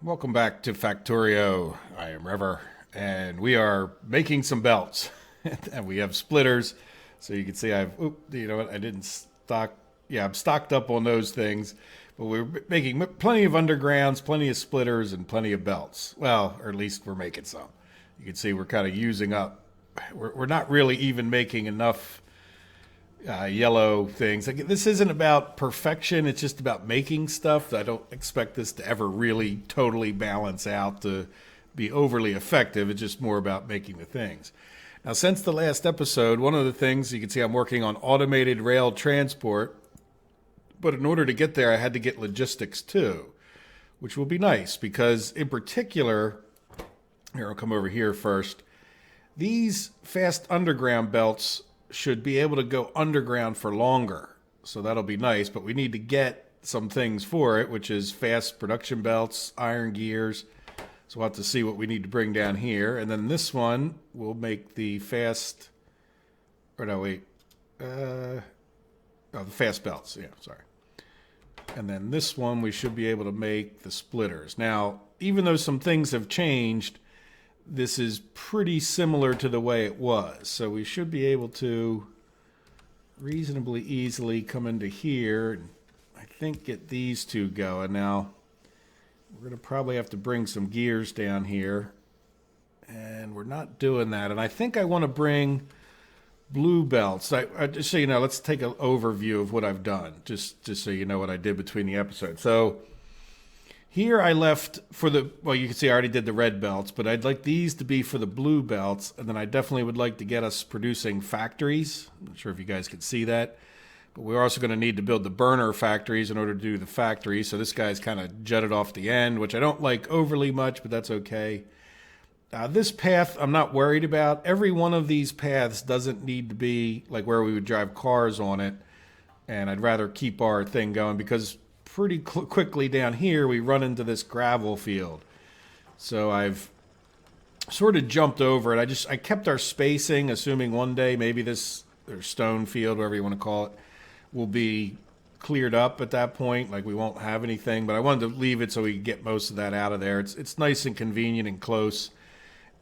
Welcome back to Factorio. I am Rever, and we are making some belts, and we have splitters. So you can see you know what? I didn't stock. Yeah, I'm stocked up on those things, but we're making plenty of undergrounds, plenty of splitters, and plenty of belts. Well, or at least we're making some. You can see we're kind of using up. We're not really even making enough yellow things. Like, this isn't about perfection. It's just about making stuff. I don't expect this to ever really totally balance out to be overly effective. It's just more about making the things. Now, since the last episode, one of the things you can see I'm working on automated rail transport. But in order to get there, I had to get logistics too, which will be nice because, in particular, here, I'll come over here first. These fast underground belts should be able to go underground for longer. So that'll be nice, but we need to get some things for it, which is fast production belts, iron gears. So we'll have to see what we need to bring down here. And then this one will make the fast, or no, wait. The fast belts. Yeah, sorry. And then this one, we should be able to make the splitters. Now, even though some things have changed, this is pretty similar to the way it was. So we should be able to reasonably easily come into here and I think get these two going. Now, we're going to probably have to bring some gears down here. And we're not doing that. And I think I want to bring blue belts. Just so you know, let's take an overview of what I've done, just so you know what I did between the episodes. So here I left for well, you can see I already did the red belts, but I'd like these to be for the blue belts, and then I definitely would like to get us producing factories. I'm not sure if you guys can see that, but we're also going to need to build the burner factories in order to do the factories. So this guy's kind of jutted off the end, which I don't like overly much, but that's okay. This path I'm not worried about. Every one of these paths doesn't need to be like where we would drive cars on it, and I'd rather keep our thing going because pretty quickly down here we run into this gravel field. So I've sort of jumped over it. I kept our spacing, assuming one day maybe this or stone field, whatever you want to call it, will be cleared up at that point. Like we won't have anything, but I wanted to leave it so we could get most of that out of there. It's nice and convenient and close.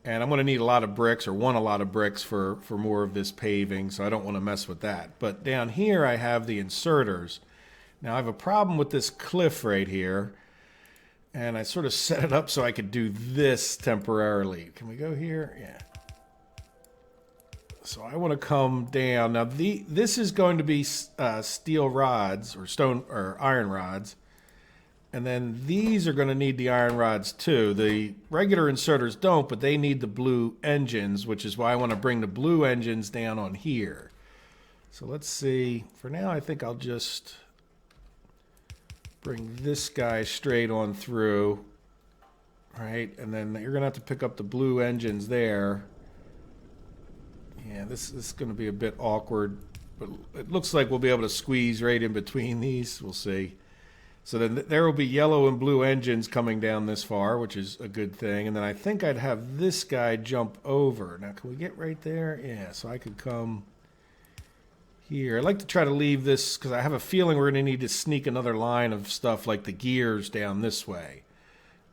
And I'm going to need a lot of bricks, or want a lot of bricks for more of this paving, so I don't want to mess with that. But down here I have the inserters. Now I have a problem with this cliff right here, and I sort of set it up so I could do this temporarily. Can we go here? Yeah. So I want to come down. Now this is going to be steel rods, or stone or iron rods. And then these are going to need the iron rods too. The regular inserters don't, but they need the blue engines, which is why I want to bring the blue engines down on here. So let's see. For now, I think I'll just bring this guy straight on through. Right? And then you're going to have to pick up the blue engines there. Yeah, this is going to be a bit awkward, but it looks like we'll be able to squeeze right in between these. We'll see. So then there will be yellow and blue engines coming down this far, which is a good thing. And then I think I'd have this guy jump over. Now, can we get right there? Yeah, so I could come here. I'd like to try to leave this because I have a feeling we're going to need to sneak another line of stuff like the gears down this way.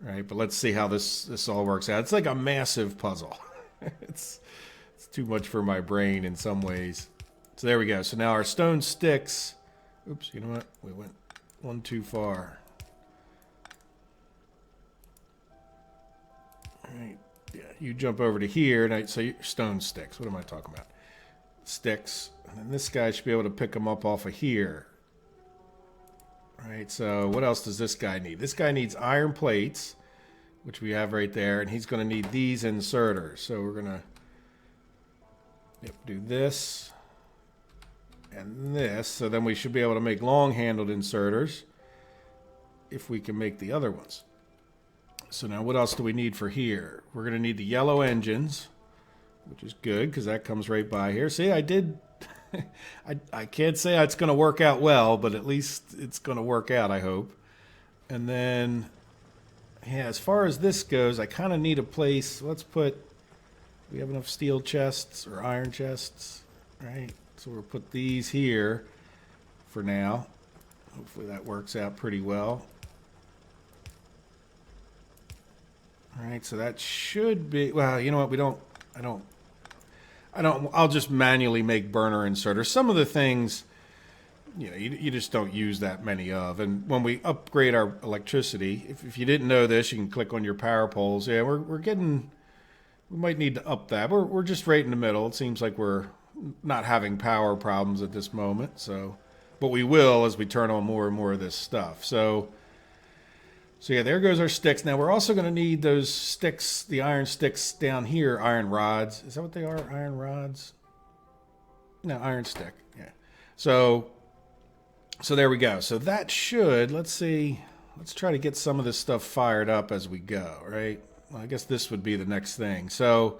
Right, but let's see how this all works out. It's like a massive puzzle. it's too much for my brain in some ways. So there we go. So now our stone sticks. Oops, you know what? We went one too far. All right, yeah, you jump over to here, and so stone sticks. What am I talking about? Sticks, and then this guy should be able to pick them up off of here. All right, so what else does this guy need? This guy needs iron plates, which we have right there, and he's going to need these inserters. So we're going to do this and this, so then we should be able to make long-handled inserters if we can make the other ones. So now what else do we need for here? We're going to need the yellow engines, which is good because that comes right by here. See, I did... I can't say it's going to work out well, but at least it's going to work out, I hope. And then, yeah, as far as this goes, I kind of need a place. Let's put... We have enough steel chests or iron chests, right? So we'll put these here for now. Hopefully that works out pretty well. All right, so that should be, well, you know what, I'll just manually make burner inserters. Some of the things, you know, you just don't use that many of. And when we upgrade our electricity, if you didn't know this, you can click on your power poles. Yeah, we're getting, we might need to up that. We're just right in the middle. It seems like we're not having power problems at this moment. So, but we will as we turn on more and more of this stuff. So yeah, there goes our sticks. Now we're also going to need those sticks, the iron sticks down here, iron rods. Is that what they are? Iron rods? No, iron stick. Yeah. So there we go. So that should, let's see, let's try to get some of this stuff fired up as we go, right? Well, I guess this would be the next thing. So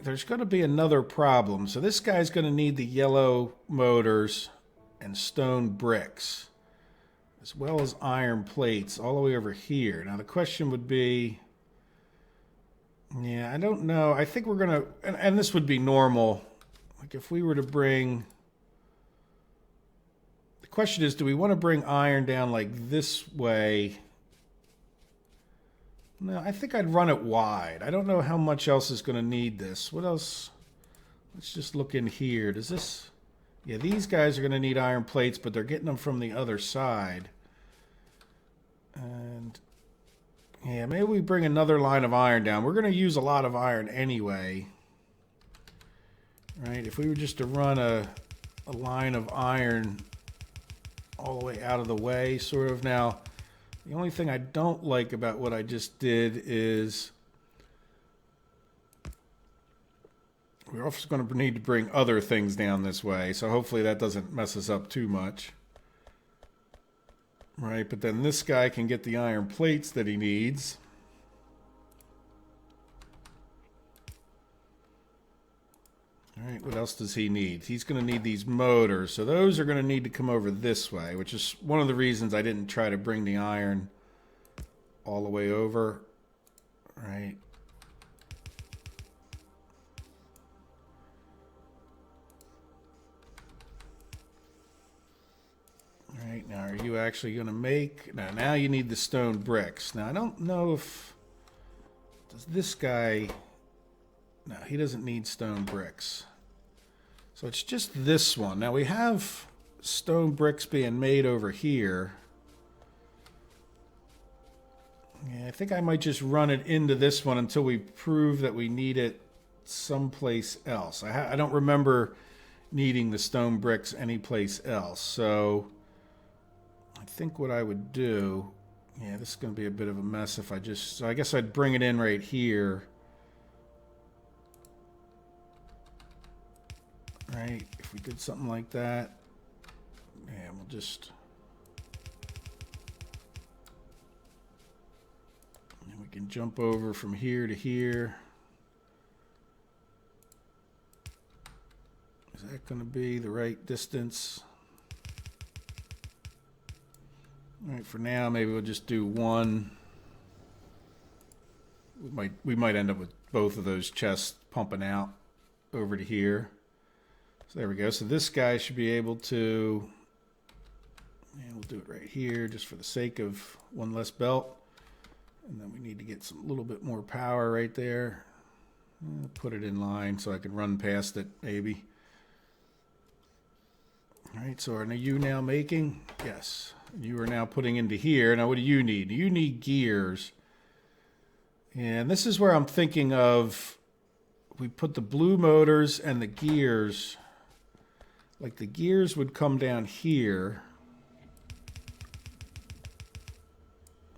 there's going to be another problem. So this guy's going to need the yellow motors and stone bricks, as well as iron plates all the way over here. Now the question would be, yeah, I don't know. I think we're going to, and this would be normal. Like if we were to bring, the question is, do we want to bring iron down like this way? No, I think I'd run it wide. I don't know how much else is going to need this. What else? Let's just look in here. Does this, yeah, these guys are going to need iron plates, but they're getting them from the other side. And yeah, maybe we bring another line of iron down. We're going to use a lot of iron anyway. Right? If we were just to run a line of iron all the way out of the way, sort of. Now, the only thing I don't like about what I just did is we're also going to need to bring other things down this way. So hopefully that doesn't mess us up too much. Right, but then this guy can get the iron plates that he needs. All right, what else does he need? He's going to need these motors. So those are going to need to come over this way, which is one of the reasons I didn't try to bring the iron all the way over. All right. All right, now are you actually going to make... Now you need the stone bricks. Now I don't know if... Does this guy... No, he doesn't need stone bricks. So it's just this one. Now we have stone bricks being made over here. Yeah, I think I might just run it into this one until we prove that we need it someplace else. I don't remember needing the stone bricks anyplace else. So I think what I would do... Yeah, this is going to be a bit of a mess if I just... So I guess I'd bring it in right here. Right, if we did something like that, yeah, we'll just, and we can jump over from here to here. Is that going to be the right distance? All right, for now, maybe we'll just do one. We might end up with both of those chests pumping out over to here. So there we go. So this guy should be able to, and we'll do it right here just for the sake of one less belt. And then we need to get some little bit more power right there. Put it in line so I can run past it maybe. All right, so are you now making? Yes. You are now putting into here. Now what do you need? You need gears. And this is where I'm thinking of, we put the blue motors and the gears. Like the gears would come down here.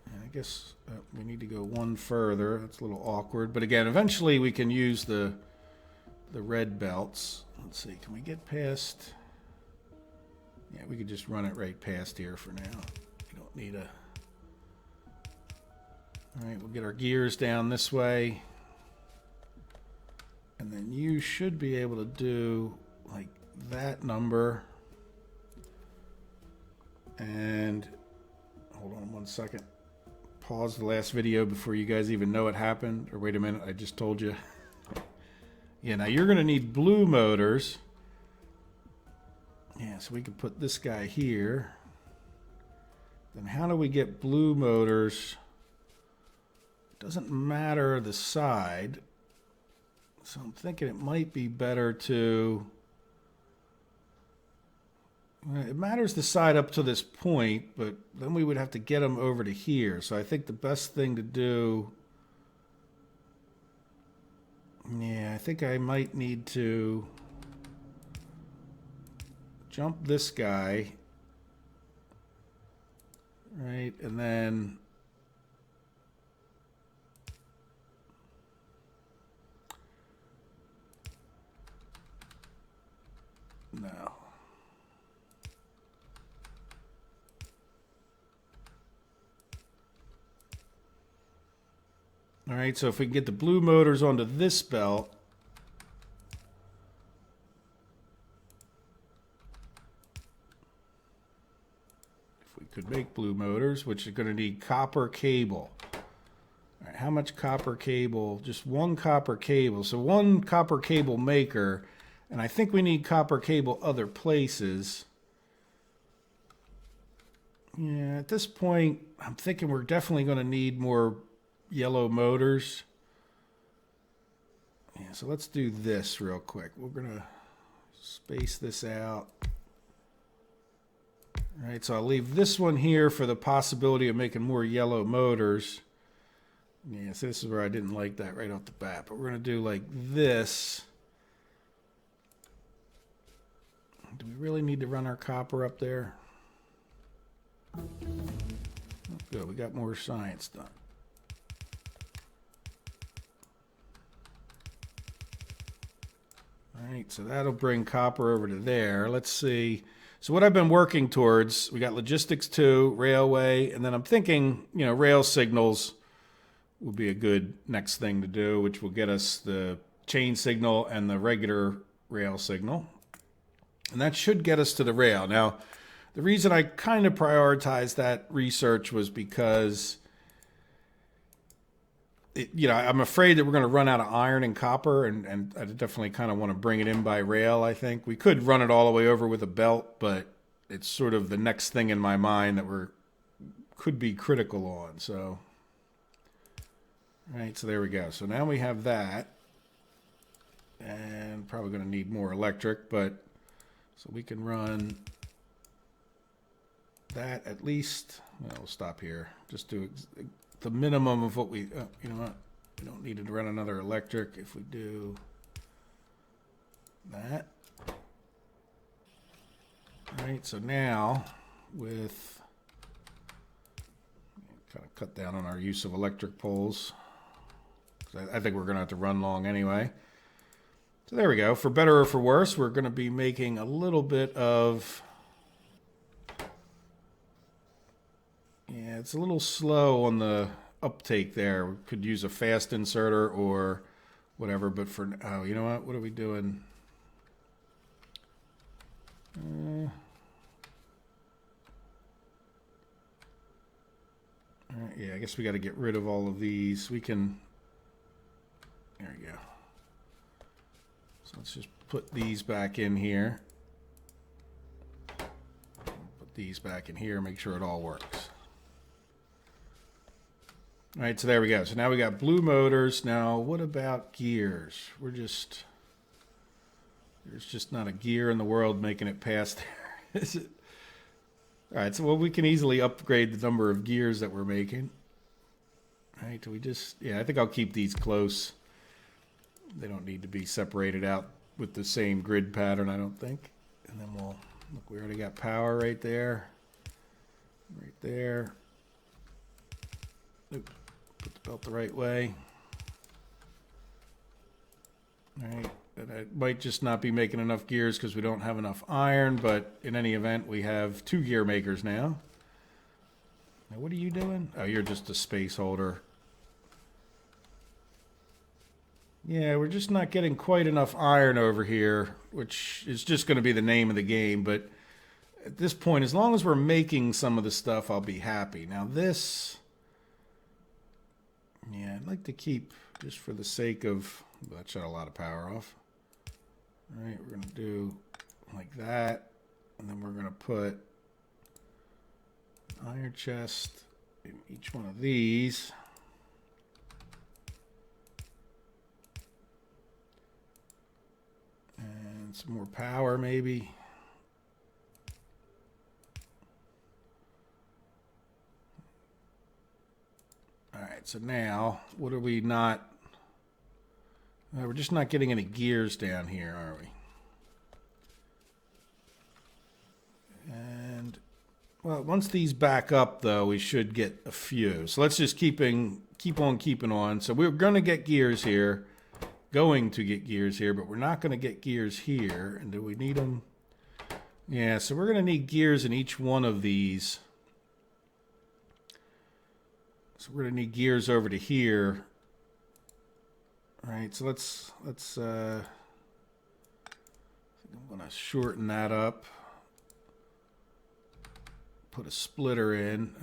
And I guess we need to go one further. That's a little awkward. But again, eventually we can use the red belts. Let's see, can we get past... Yeah, we could just run it right past here for now. We don't need a... All right, we'll get our gears down this way. And then you should be able to do like that number. And hold on one second. Pause the last video before you guys even know what happened. Or wait a minute, I just told you. Yeah, now you're going to need blue motors. Yeah, so we could put this guy here. Then how do we get blue motors doesn't matter the side. So I'm thinking it might be better to... It matters the side up to this point, but then we would have to get them over to here. So I think the best thing to do... Yeah, I think I might need to jump this guy. Right, and then... No. All right, so if we can get the blue motors onto this belt, if we could make blue motors, which is going to need copper cable. All right, how much copper cable? Just one copper cable. So one copper cable maker, and I think we need copper cable other places. Yeah, at this point, I'm thinking we're definitely going to need more yellow motors. Yeah, so let's do this real quick. We're going to space this out. All right, so I'll leave this one here for the possibility of making more yellow motors. Yeah, so this is where I didn't like that right off the bat. But we're going to do like this. Do we really need to run our copper up there? Oh, good, we got more science done. All right, so that'll bring copper over to there. Let's see. So what I've been working towards, we got logistics 2, railway, and then I'm thinking, rail signals will be a good next thing to do, which will get us the chain signal and the regular rail signal. And that should get us to the rail. Now, the reason I kind of prioritized that research was because I'm afraid that we're going to run out of iron and copper, and I definitely kind of want to bring it in by rail, I think. We could run it all the way over with a belt, but it's sort of the next thing in my mind that could be critical on. So, all right, so there we go. So now we have that, and probably going to need more electric, but so we can run that at least. Well, we'll stop here. Just do the minimum of what we, you know what, we don't need to run another electric if we do that. All right, so now with, kind of cut down on our use of electric poles. I think we're going to have to run long anyway. So there we go. For better or for worse, we're going to be making a little bit of... Yeah, it's a little slow on the uptake there. We could use a fast inserter or whatever, but for... Oh, you know what? What are we doing? All right, yeah, I guess we got to get rid of all of these. We can... There we go. So let's just put these back in here. Put these back in here, make sure it all works. All right, so there we go. So now we got blue motors. Now, what about gears? There's just not a gear in the world making it past there, is it? All right, so we can easily upgrade the number of gears that we're making. All right, I think I'll keep these close. They don't need to be separated out with the same grid pattern, I don't think. And then look, we already got power right there. Right there. Oops, put the belt the right way. All right, and I might just not be making enough gears because we don't have enough iron, but in any event, we have 2 gear makers now. Now, what are you doing? Oh, you're just a space holder. Yeah, we're just not getting quite enough iron over here, which is just going to be the name of the game. But at this point, as long as we're making some of the stuff, I'll be happy. Now this, yeah, I'd like to keep, just for the sake of, that shut a lot of power off. All right, we're going to do like that. And then we're going to put an iron chest in each one of these. And some more power, maybe. All right, so now, what are we not... we're just not getting any gears down here, are we? And, well, once these back up, though, we should get a few. So let's just keep on keeping on. So we're going to get gears here. Going to get gears here, but we're not going to get gears here. And do we need them? Yeah, so we're going to need gears in each one of these. So we're going to need gears over to here. All right, so let's I'm going to shorten that up. Put a splitter in.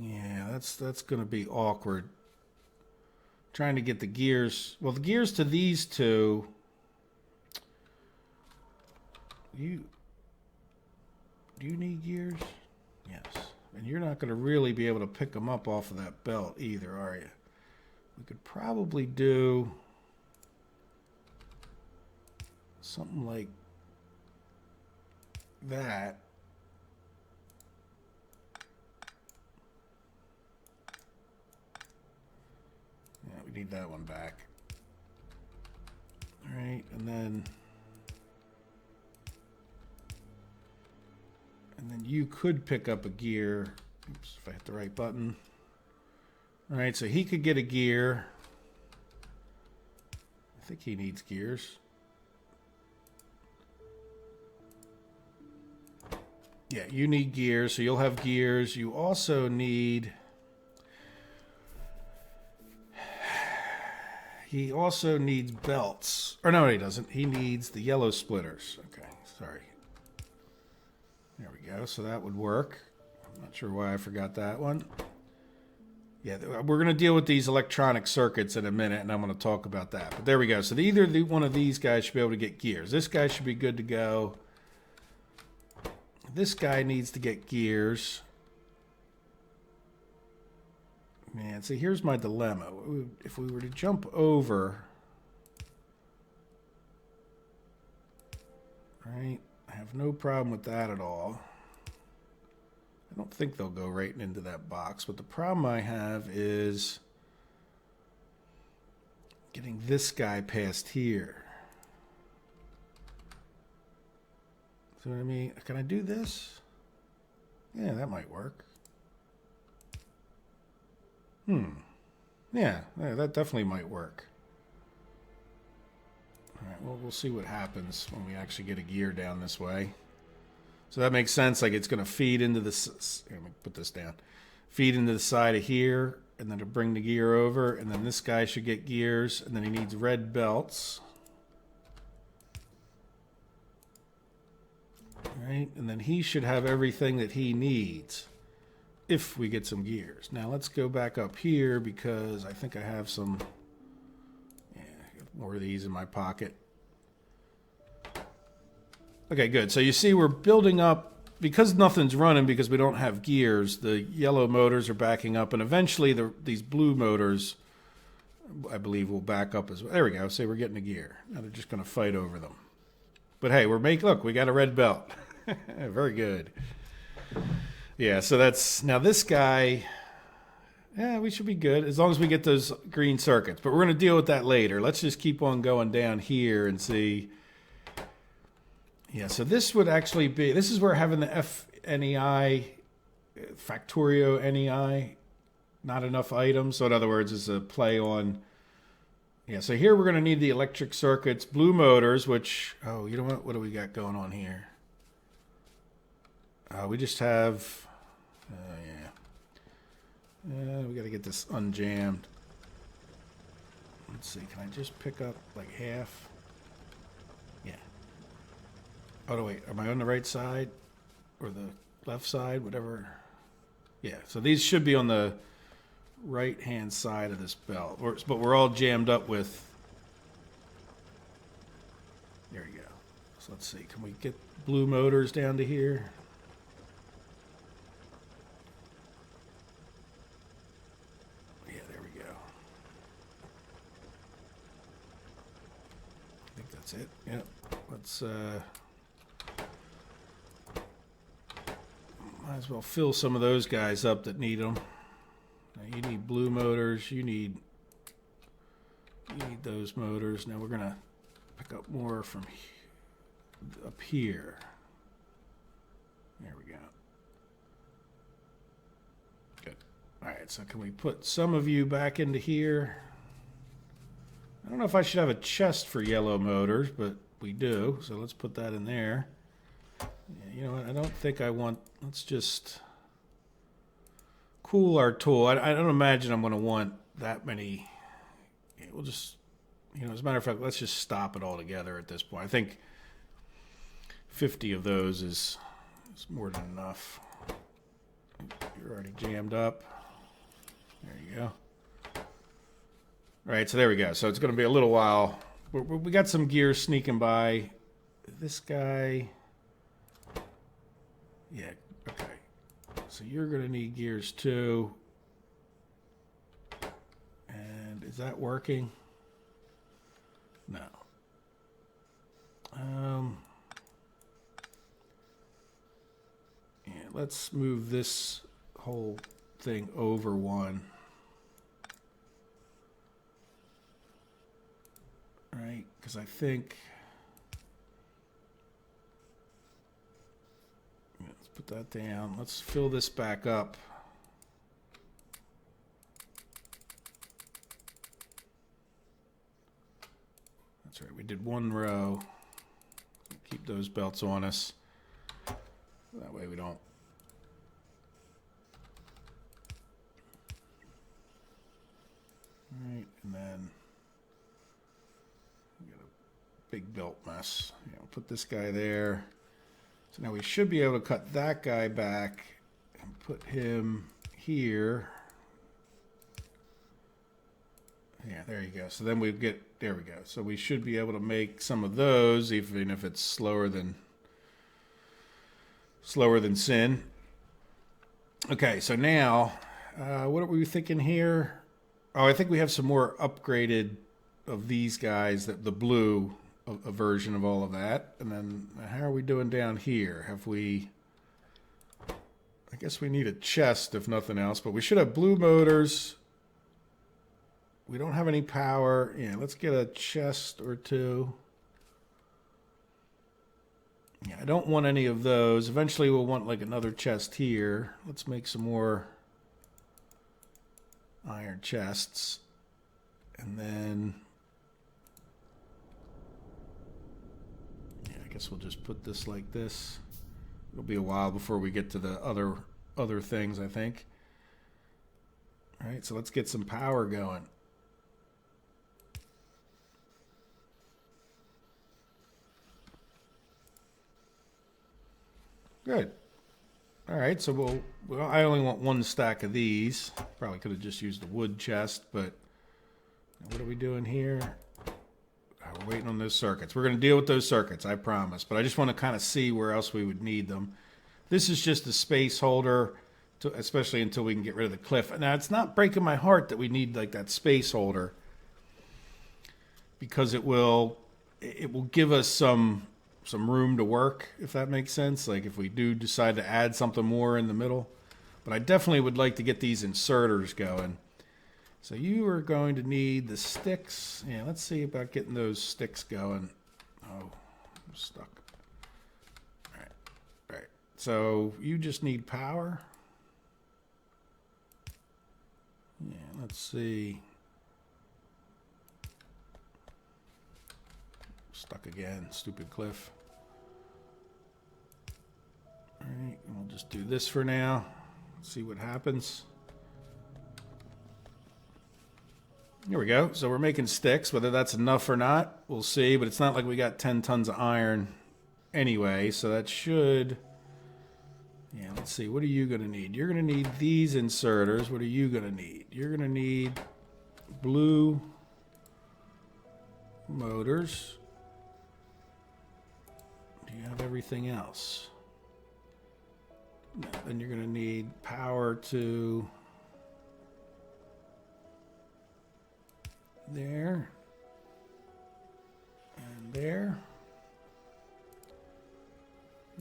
Yeah, that's going to be awkward. Trying to get the gears. Well, the gears to these two. Do you need gears? Yes. And you're not going to really be able to pick them up off of that belt either, are you? We could probably do something like that. Yeah, we need that one back. All right, and then you could pick up a gear. Oops, if I hit the right button. All right, so he could get a gear. I think he needs gears. Yeah, you need gears, so you'll have gears. You also need... He also needs belts. Or no, he doesn't. He needs the yellow splitters. Okay, sorry. There we go. So that would work. I'm not sure why I forgot that one. Yeah, we're going to deal with these electronic circuits in a minute, and I'm going to talk about that. But there we go. So either one of these guys should be able to get gears. This guy should be good to go. This guy needs to get gears. Man, see, here's my dilemma. If we were to jump over... Right? I have no problem with that at all. I don't think they'll go right into that box. But the problem I have is getting this guy past here. See what I mean? Can I do this? Yeah, that might work. Yeah, that definitely might work. All right, well, we'll see what happens when we actually get a gear down this way. So that makes sense. Like, it's going to feed into this. Let me put this down. Feed into the side of here, and then to bring the gear over. And then this guy should get gears, and then he needs red belts. All right, and then he should have everything that he needs if we get some gears. Now let's go back up here because I think I have some more of these in my pocket. Okay, good. So you see we're building up, because nothing's running because we don't have gears, the yellow motors are backing up, and eventually these blue motors, I believe, will back up as well. There we go. Say we're getting a gear. Now they're just going to fight over them. But hey, look, we got a red belt. Very good. Yeah, so that's, now this guy, yeah, we should be good as long as we get those green circuits. But we're going to deal with that later. Let's just keep on going down here and see. Yeah, so this would actually be, this is where having the FNEI, Factorio NEI, not enough items. So in other words, it's a play on, yeah, so here we're going to need the electric circuits, blue motors, which, oh, you know what do we got going on here? We just have... we got to get this unjammed. Let's see. Can I just pick up like half? Yeah. Oh, no, wait. Am I on the right side? Or the left side? Whatever. Yeah. So these should be on the right-hand side of this belt. But we're all jammed up with... There you go. So let's see. Can we get blue motors down to here? that's it. Yep. Let's might as well fill some of those guys up that need them. Now you need blue motors. You need those motors. Now we're gonna pick up more from up here. There we go. Good. All right. So can we put some of you back into here? I don't know if I should have a chest for yellow motors, but we do. So let's put that in there. Yeah, you know what? I don't think I want... Let's just cool our tool. I don't imagine I'm going to want that many. We'll just, as a matter of fact, let's just stop it all together at this point. I think 50 of those is more than enough. You're already jammed up. There you go. All right, so there we go. So it's going to be a little while. We got some gear sneaking by. This guy... Yeah, okay. So you're going to need gears too. And is that working? No. Yeah, let's move this whole thing over one. Right, because I think... Put that down. Let's fill this back up. That's right. We did one row. Keep those belts on us. That way we don't. All right, and then we got a big belt mess. Put this guy there. So now we should be able to cut that guy back and put him here. Yeah, there you go. So then we get, there we go. So we should be able to make some of those, even if it's slower than sin. Okay, so now, what are we thinking here? Oh, I think we have some more upgraded of these guys, that the blue a version of all of that. And then how are we doing down here? Have we... I guess we need a chest if nothing else, but we should have blue motors. We don't have any power. Yeah, let's get a chest or two. Yeah, I don't want any of those. Eventually we'll want like another chest here. Let's make some more iron chests. And then... I guess we'll just put this like this. It'll be a while before we get to the other things, I think. All right, so let's get some power going. Good. All right, so I only want one stack of these. Probably could have just used the wood chest, but what are we doing here? We're waiting on those circuits. We're going to deal with those circuits, I promise. But I just want to kind of see where else we would need them. This is just a space holder, especially until we can get rid of the cliff. Now, it's not breaking my heart that we need like that space holder, because it will give us some room to work, if that makes sense. Like if we do decide to add something more in the middle. But I definitely would like to get these inserters going. So you are going to need the sticks. Yeah, let's see about getting those sticks going. Oh, I'm stuck. All right. So you just need power. Yeah, let's see. Stuck again, stupid cliff. All right, we'll just do this for now. See what happens. Here we go. So we're making sticks. Whether that's enough or not, we'll see. But it's not like we got 10 tons of iron anyway. So that should... Yeah, let's see. What are you going to need? You're going to need these inserters. What are you going to need? You're going to need blue motors. Do you have everything else? No, then you're going to need power to... there and there.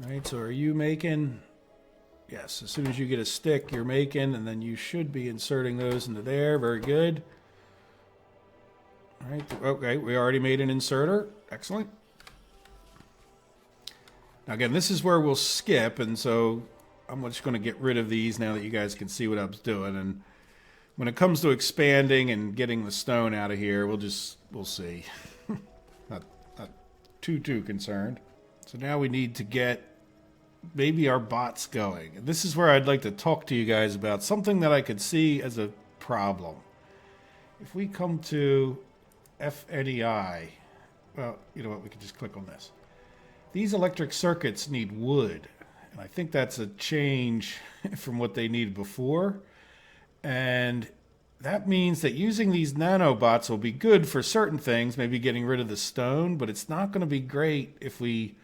All right, so are you making... Yes, as soon as you get a stick, you're making, and then you should be inserting those into there. Very good. All right, okay, we already made an inserter. Excellent. Now again, this is where we'll skip, and so I'm just going to get rid of these now that you guys can see what I was doing. And when it comes to expanding and getting the stone out of here, we'll see. not too concerned. So now we need to get maybe our bots going. And this is where I'd like to talk to you guys about something that I could see as a problem. If we come to FNEI, well, you know what, we can just click on this. These electric circuits need wood, and I think that's a change from what they needed before. And that means that using these nanobots will be good for certain things, maybe getting rid of the stone, but it's not going to be great if we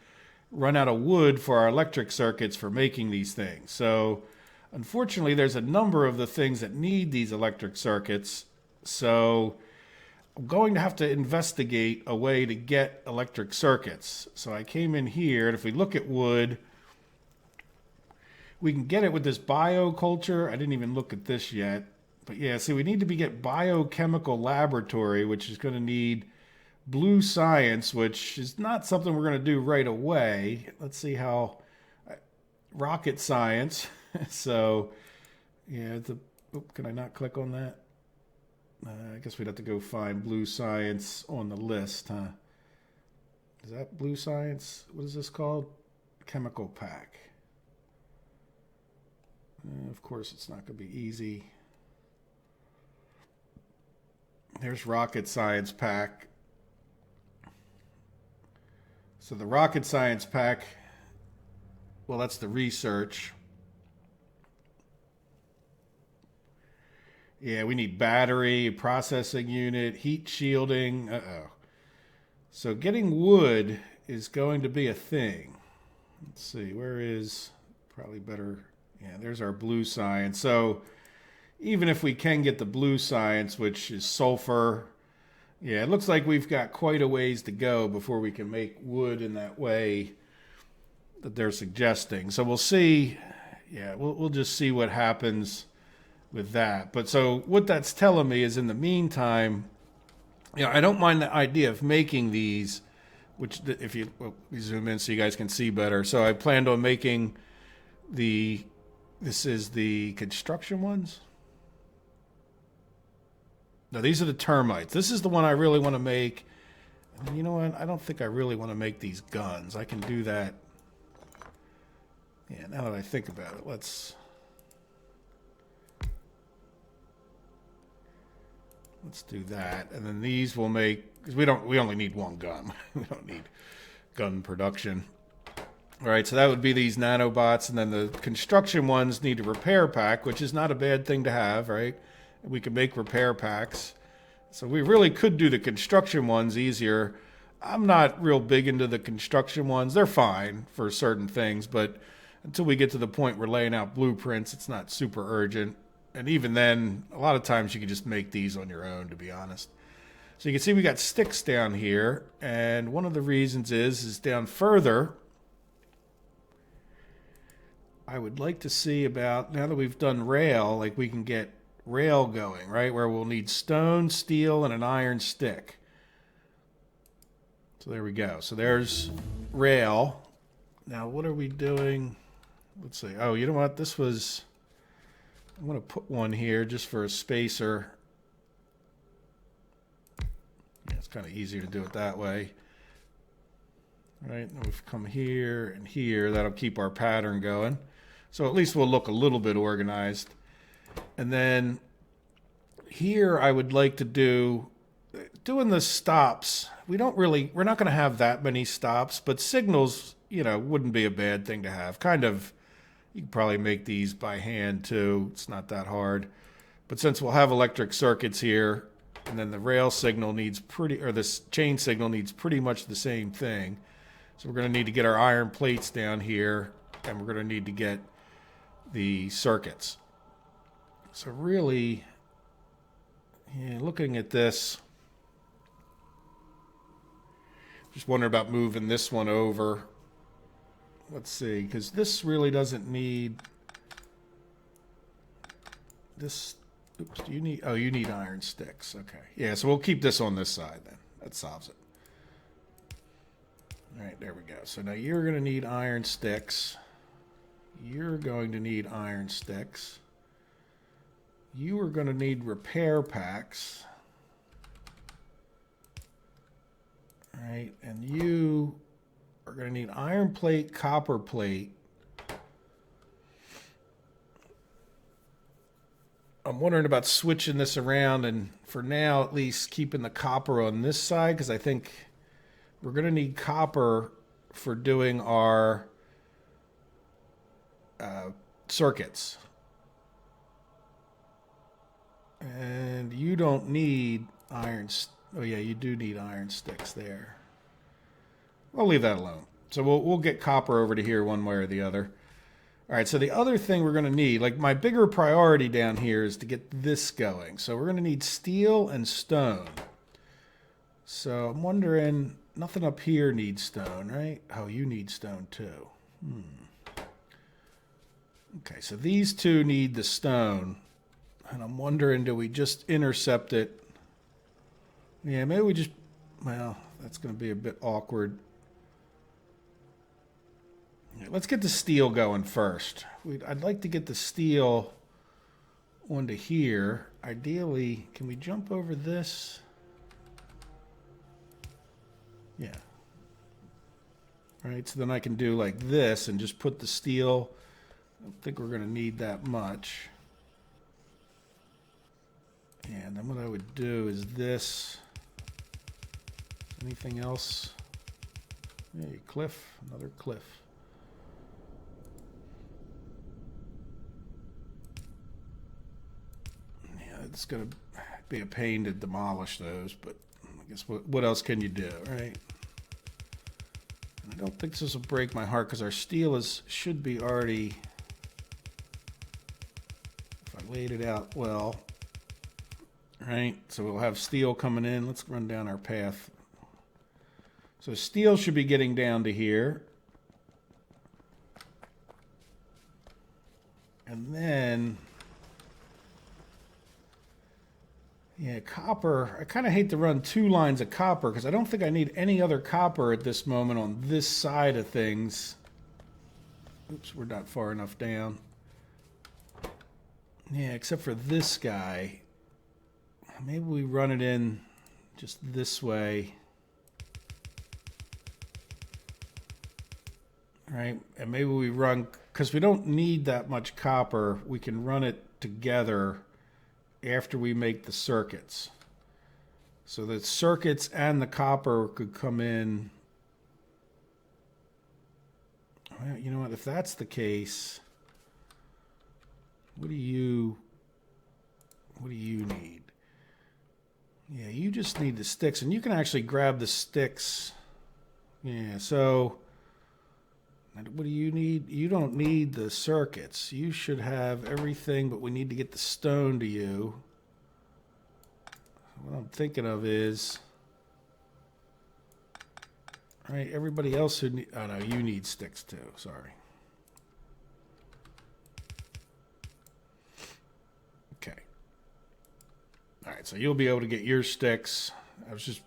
run out of wood for our electric circuits for making these things. So unfortunately, there's a number of the things that need these electric circuits. So I'm going to have to investigate a way to get electric circuits. So I came in here, and if we look at wood, we can get it with this bioculture. I didn't even look at this yet. But yeah, see, we need to get biochemical laboratory, which is going to need blue science, which is not something we're going to do right away. Let's see how... rocket science. So, yeah, can I not click on that? I guess we'd have to go find blue science on the list, huh? Is that blue science? What is this called? Chemical pack. Of course, it's not going to be easy. There's rocket science pack. So the rocket science pack, well, that's the research. Yeah, we need battery, processing unit, heat shielding. Uh-oh. So getting wood is going to be a thing. Let's see, where is probably better? Yeah, there's our blue science. So even if we can get the blue science, which is sulfur, yeah, it looks like we've got quite a ways to go before we can make wood in that way that they're suggesting. So we'll see. Yeah, we'll just see what happens with that. But so what that's telling me is in the meantime, you know, I don't mind the idea of making these, which if you zoom in so you guys can see better. So I planned on making this is the construction ones. No, these are the termites. This is the one I really want to make. And you know what? I don't think I really want to make these guns. I can do that. Yeah, now that I think about it, let's do that. And then these will make, because we only need one gun. We don't need gun production. All right, so that would be these nanobots. And then the construction ones need a repair pack, which is not a bad thing to have, right? We can make repair packs. So we really could do the construction ones easier. I'm not real big into the construction ones. They're fine for certain things, but until we get to the point we're laying out blueprints, it's not super urgent. And even then, a lot of times you can just make these on your own, to be honest. So you can see we got sticks down here, and one of the reasons is down further, I would like to see about, now that we've done rail, like we can get rail going, right? Where we'll need stone, steel, and an iron stick. So there we go. So there's rail. Now what are we doing? Let's see. Oh, you know what? This was, I'm going to put one here just for a spacer. Yeah, it's kind of easier to do it that way. All right, and we've come here and here. That'll keep our pattern going. So at least we'll look a little bit organized. And then here I would like to doing the stops. We're not going to have that many stops, but signals, you know, wouldn't be a bad thing to have. Kind of, you can probably make these by hand too. It's not that hard. But since we'll have electric circuits here, and then the rail signal needs this chain signal needs pretty much the same thing. So we're going to need to get our iron plates down here, and we're going to need to get the circuits. So really, yeah, looking at this, Just wondering about moving this one over. Let's see, because this really doesn't need this. Oops, do you need? Oh, you need iron sticks. Okay, yeah. So we'll keep this on this side then. That solves it. All right, there we go. So now you're going to need iron sticks. You're going to need iron sticks. You are going to need repair packs. All right, and you are going to need iron plate, copper plate. I'm wondering about switching this around and for now at least keeping the copper on this side because I think we're going to need copper for doing our circuits. And you don't need iron. Oh yeah, you do need iron sticks there. I'll leave that alone. So we'll get copper over to here one way or the other. All right, so the other thing we're going to need, like my bigger priority down here is to get this going. So we're going to need steel and stone. So I'm wondering, nothing up here needs stone, right? Oh, you need stone too. Okay, so these two need the stone. And I'm wondering, do we just intercept it? Yeah, maybe we just, well, that's going to be a bit awkward. Let's get the steel going first. I'd like to get the steel onto here. Ideally, can we jump over this? Yeah. All right, so then I can do like this and just put the steel. I don't think we're going to need that much. Yeah, and then what I would do is this. Anything else? Hey, cliff, another cliff. It's going to be a pain to demolish those, but I guess what else can you do, right? And I don't think this will break my heart because our steel should be already, if I laid it out well, right? So we'll have steel coming in. Let's run down our path. So steel should be getting down to here. And then... yeah, copper. I kind of hate to run two lines of copper because I don't think I need any other copper at this moment on this side of things. Oops, we're not far enough down. Yeah, except for this guy. Maybe we run it in just this way. Right? And maybe we run, because we don't need that much copper, we can run it together after we make the circuits. So the circuits and the copper could come in. Well, you know what, if that's the case, what do you need? Yeah, you just need the sticks, and you can actually grab the sticks. Yeah, so what do you need? You don't need the circuits. You should have everything, but we need to get the stone to you. What I'm thinking of is, all right, everybody else who need, oh no, you need sticks too, sorry. Okay. All right, so you'll be able to get your sticks. I was just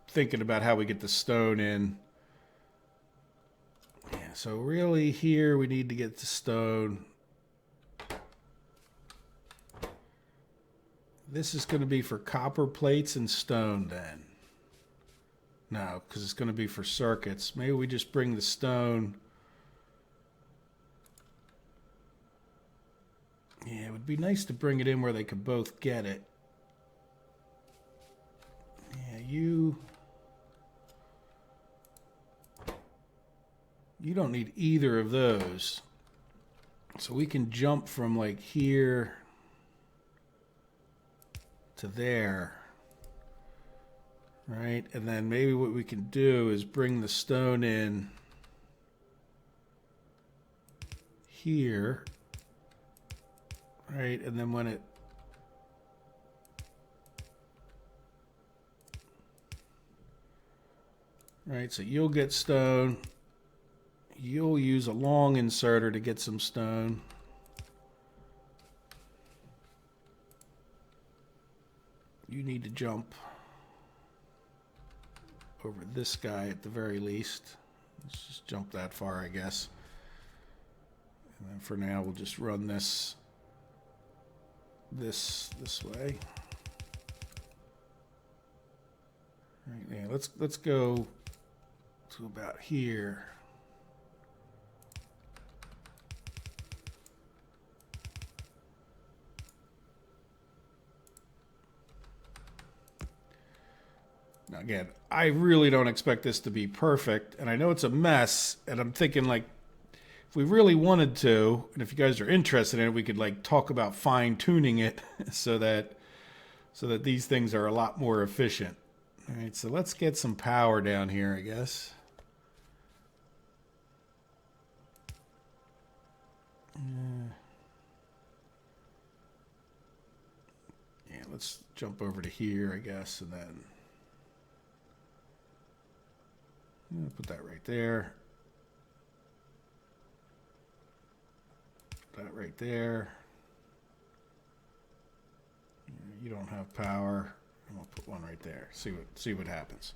thinking about how we get the stone in. Yeah, so really here we need to get the stone. This is going to be for copper plates and stone then. No, because it's going to be for circuits. Maybe we just bring the stone. Yeah, it would be nice to bring it in where they could both get it. Yeah, you don't need either of those. So we can jump from like here to there. Right? And then maybe what we can do is bring the stone in here. Right? And then when it right? So you'll get stone. You'll use a long inserter to get some stone. You need to jump over this guy at the very least. Let's just jump that far, I guess. And then for now, we'll just run this way. Right, yeah, let's go to about here. Now again, I really don't expect this to be perfect, and I know it's a mess, and I'm thinking like if we really wanted to, and if you guys are interested in it, we could like talk about fine-tuning it so that these things are a lot more efficient. All right, so let's get some power down here, I guess. Yeah, let's jump over to here, I guess, and then put that right there. Put that right there. You don't have power. I'm gonna put one right there. See what happens.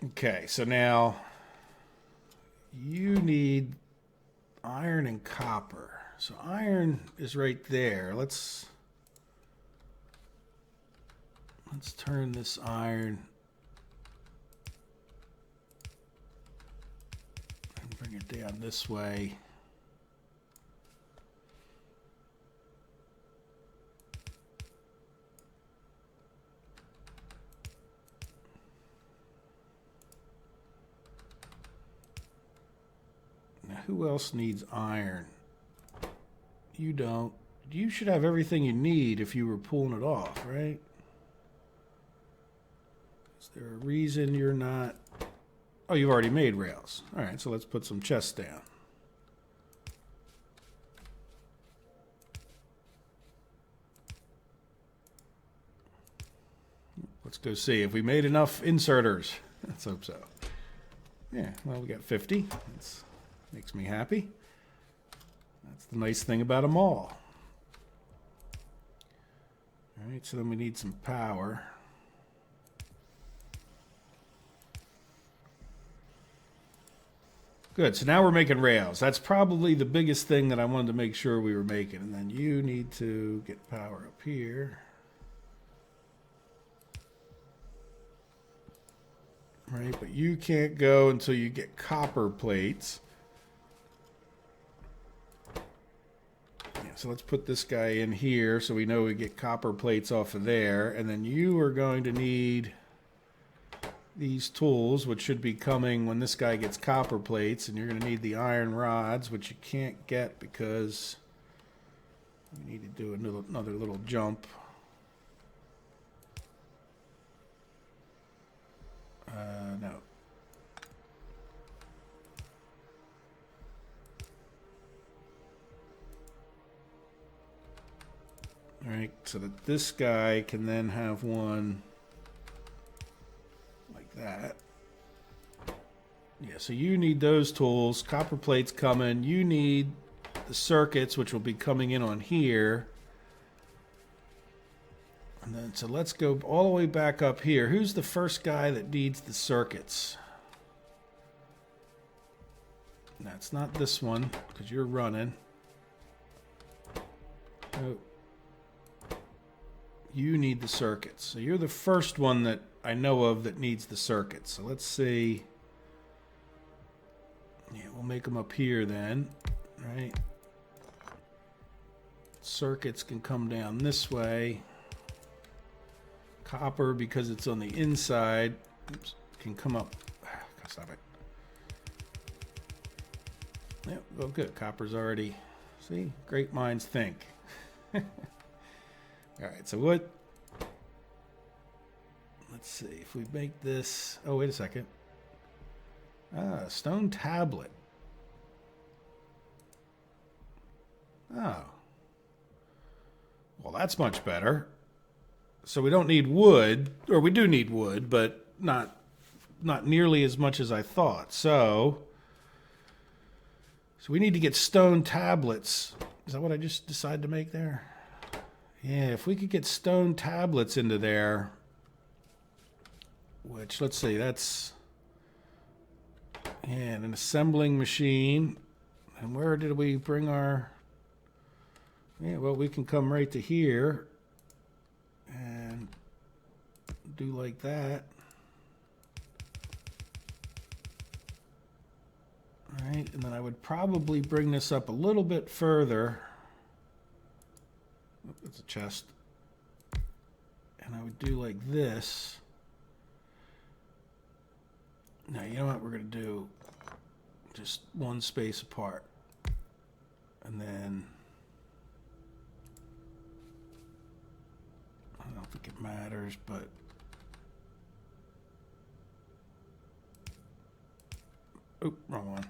Okay, so now you need iron and copper. So iron is right there. Let's turn this iron and bring it down this way. Now, who else needs iron? You don't. You should have everything you need if you were pulling it off, right? Is there a reason you're not? Oh, you've already made rails. All right, so let's put some chests down. Let's go see if we made enough inserters. Let's hope so. Yeah, well, we got 50. That makes me happy. That's the nice thing about them all. All right, so then we need some power. Good, so now we're making rails. That's probably the biggest thing that I wanted to make sure we were making. And then you need to get power up here. Right, but you can't go until you get copper plates. Yeah, so let's put this guy in here so we know we get copper plates off of there. And then you are going to need these tools, which should be coming when this guy gets copper plates, and you're going to need the iron rods, which you can't get because we need to do another little jump. No. All right, so that this guy can then have one like that. Yeah, so you need those tools. Copper plates coming. You need the circuits, which will be coming in on here. And then, so let's go all the way back up here. Who's the first guy that needs the circuits? That's not this one, because you're running. Oh. You need the circuits. So you're the first one that I know of that needs the circuits. So let's see. Yeah, we'll make them up here then, right? Circuits can come down this way. Copper, because it's on the inside, oops, can come up. Stop it. Yep, well, good. Copper's already. See, great minds think. All right, so what? Let's see if we make this. Oh, wait a second. Stone tablet. Oh. Well, that's much better. So we don't need wood, or we do need wood, but not not nearly as much as I thought. So we need to get stone tablets. Is that what I just decided to make there? Yeah, if we could get stone tablets into there, which, let's see, that's, yeah, an assembling machine. And where did we bring our, yeah, well, we can come right to here and do like that. All right, and then I would probably bring this up a little bit further. Oh, that's a chest. And I would do like this. Now, you know what we're going to do? Just one space apart. And then, I don't think it matters, but oop, wrong one.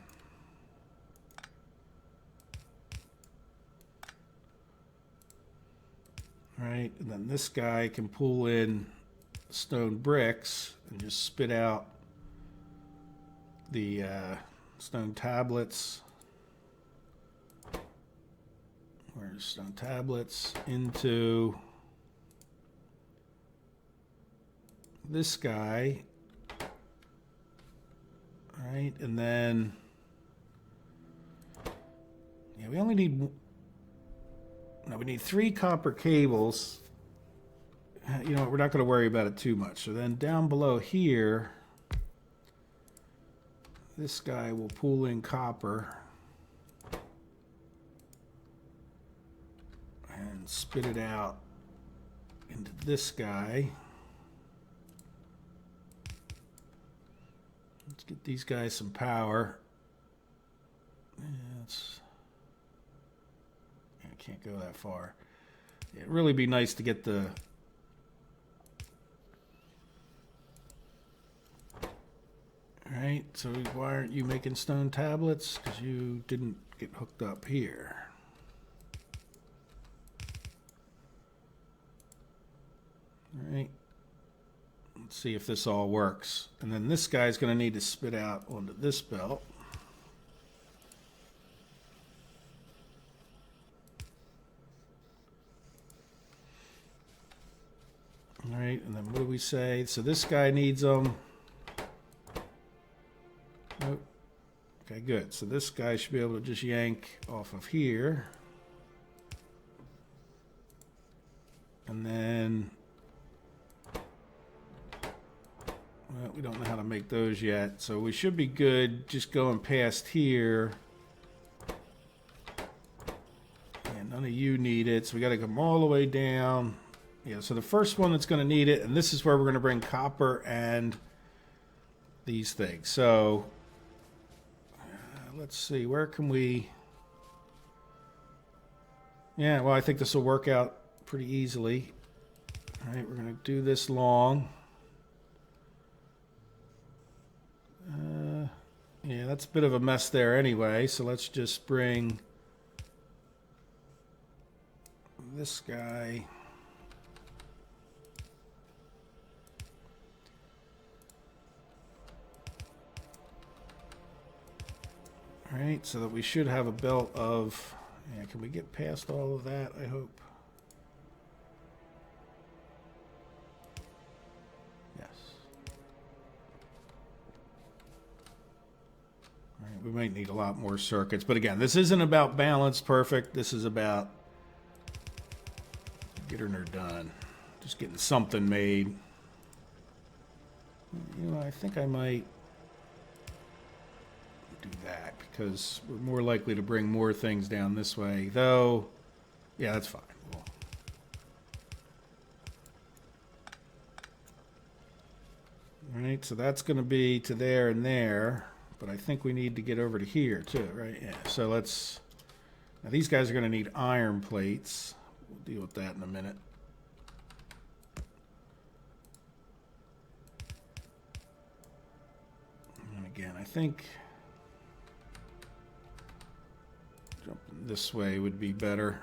All right, and then this guy can pull in stone bricks and just spit out the stone tablets. Where's stone tablets? Into this guy. All right, and then, yeah, we only need, no, we need 3 copper cables. You know, we're not going to worry about it too much. So then down below here, this guy will pull in copper and spit it out into this guy. Let's get these guys some power. Yeah, I can't go that far. It'd really be nice to get the Alright, so why aren't you making stone tablets? Because you didn't get hooked up here. Alright. Let's see if this all works. And then this guy's going to need to spit out onto this belt. Alright, and then what do we say? So this guy needs them. Nope. Okay, good. So this guy should be able to just yank off of here. And then, well, we don't know how to make those yet. So we should be good just going past here. And none of you need it. So we got to come all the way down. Yeah, so the first one that's going to need it, and this is where we're going to bring copper and these things. So let's see, where can we... Yeah, well, I think this will work out pretty easily. All right, we're going to do this long. Yeah, that's a bit of a mess there anyway, so let's just bring this guy... All right, so that we should have a belt of, yeah, can we get past all of that, I hope? Yes. All right, we might need a lot more circuits, but again, this isn't about balance perfect. This is about getting her done. Just getting something made. You know, I think I might do that because we're more likely to bring more things down this way, though. Yeah, that's fine. All right, so that's going to be to there and there, but I think we need to get over to here too, right? Yeah, so let's, now these guys are going to need iron plates. We'll deal with that in a minute. And again, I think jumping this way would be better.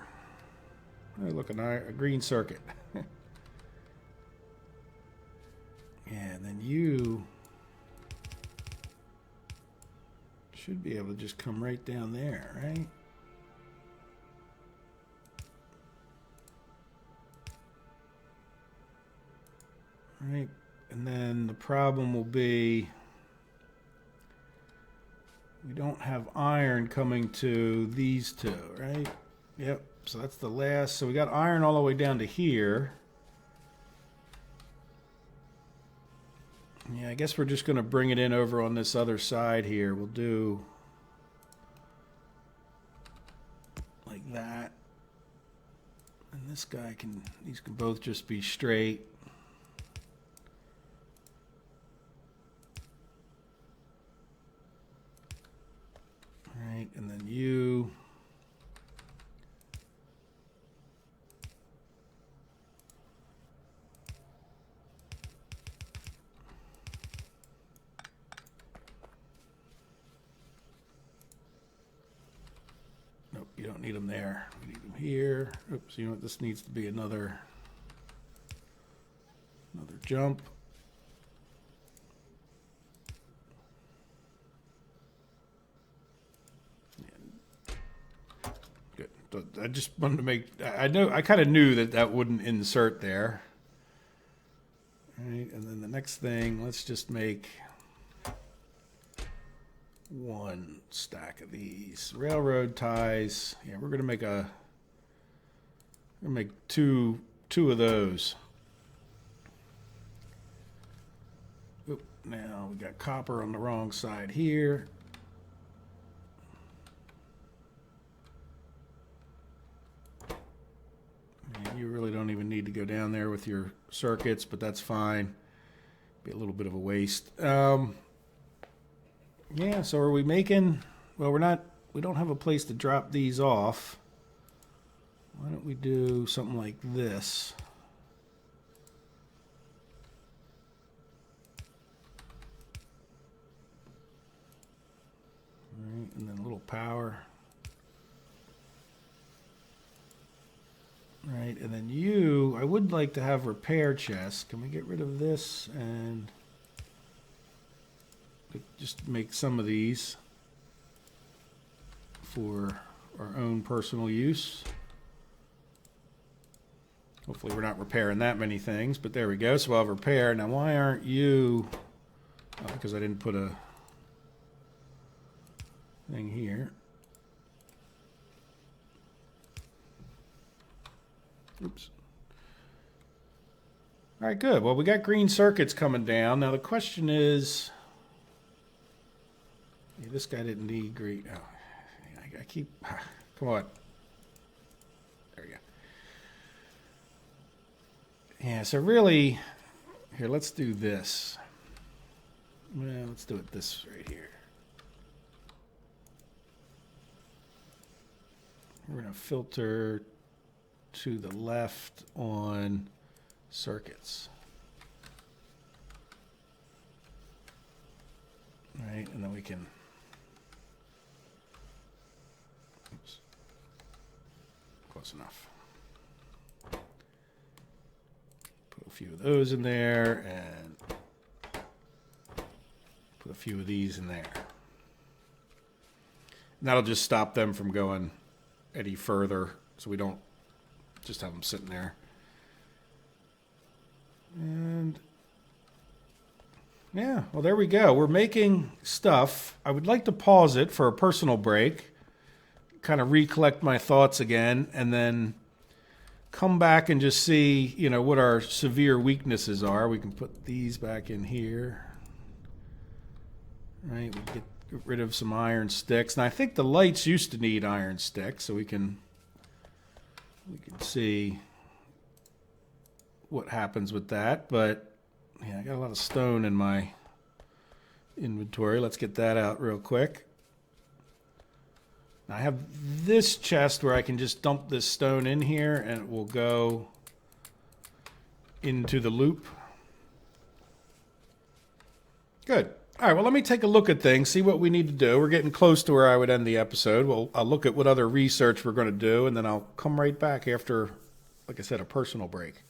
Oh, look, a green circuit. Yeah, and then you Should be able to just come right down there, right? Right, and then the problem will be we don't have iron coming to these two, right? Yep, so that's the last. So we got iron all the way down to here. Yeah, I guess we're just going to bring it in over on this other side here. We'll do like that. And this guy can, these can both just be straight. All right, and then you. Nope, you don't need them there. We need them here. Oops, you know what? This needs to be another jump. Good. I just wanted to make. I kind of knew that wouldn't insert there. All right, and then the next thing, let's just make one stack of these railroad ties. Yeah, we're gonna make two of those. Oop, now we got copper on the wrong side here. And you really don't even need to go down there with your circuits, but that's fine. Be a little bit of a waste. Yeah, so are we making, well, we don't have a place to drop these off. Why don't we do something like this? All right, and then a little power. All right, and then you, I would like to have repair chests. Can we get rid of this and just make some of these for our own personal use? Hopefully we're not repairing that many things, but there we go. So I'll repair. Now why aren't you, because I didn't put a thing here. Oops. All right, good. Well, we got green circuits coming down. Now the question is, yeah, this guy didn't need green. Oh, I keep, come on. There we go. Yeah, so really, here, let's do this. Well, let's do it this right here. We're going to filter to the left on circuits. All right, and then we can, oops, close enough. Put a few of those in there and put a few of these in there. And that'll just stop them from going any further, so we don't just have them sitting there. And yeah, well, there we go. We're making stuff. I would like to pause it for a personal break, kind of recollect my thoughts again, and then come back and just see, you know, what our severe weaknesses are. We can put these back in here. Right, we get rid of some iron sticks. And I think the lights used to need iron sticks, so we can see what happens with that. But yeah, I got a lot of stone in my inventory. Let's get that out real quick. Now I have this chest where I can just dump this stone in here and it will go into the loop. Good. All right, well, let me take a look at things, see what we need to do. We're getting close to where I would end the episode. Well, I'll look at what other research we're going to do, and then I'll come right back after, like I said, a personal break.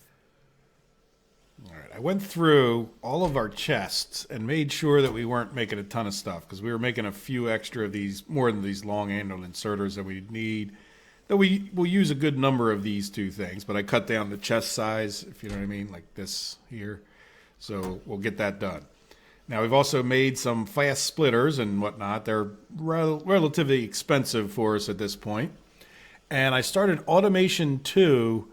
All right, I went through all of our chests and made sure that we weren't making a ton of stuff because we were making a few extra of these, more than these long-handled inserters that we need. That we will use a good number of these two things, but I cut down the chest size, if you know what I mean, like this here. So we'll get that done. Now we've also made some fast splitters and whatnot. They're relatively expensive for us at this point. And I started Automation 2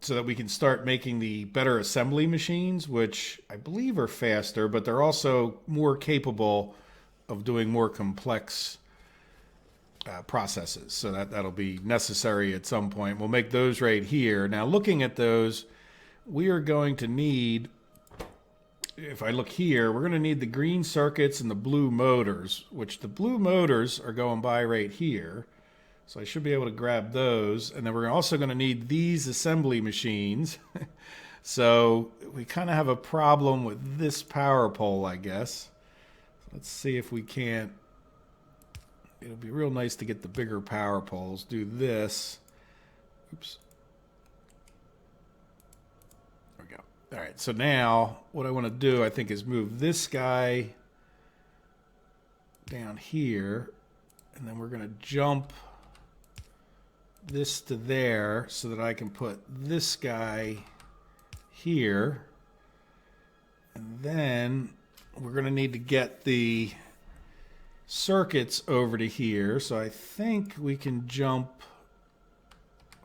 so that we can start making the better assembly machines, which I believe are faster, but they're also more capable of doing more complex processes. So that'll be necessary at some point. We'll make those right here. Now, looking at those, we are going to need, if I look here, we're going to need the green circuits and the blue motors, which the blue motors are going by right here. So I should be able to grab those. And then we're also going to need these assembly machines. So we kind of have a problem with this power pole, I guess. Let's see if we can't. It'll be real nice to get the bigger power poles. Do this. Oops. There we go. All right, so now what I want to do, I think, is move this guy down here. And then we're going to jump this to there so that I can put this guy here. And then we're going to need to get the circuits over to here. So I think we can jump,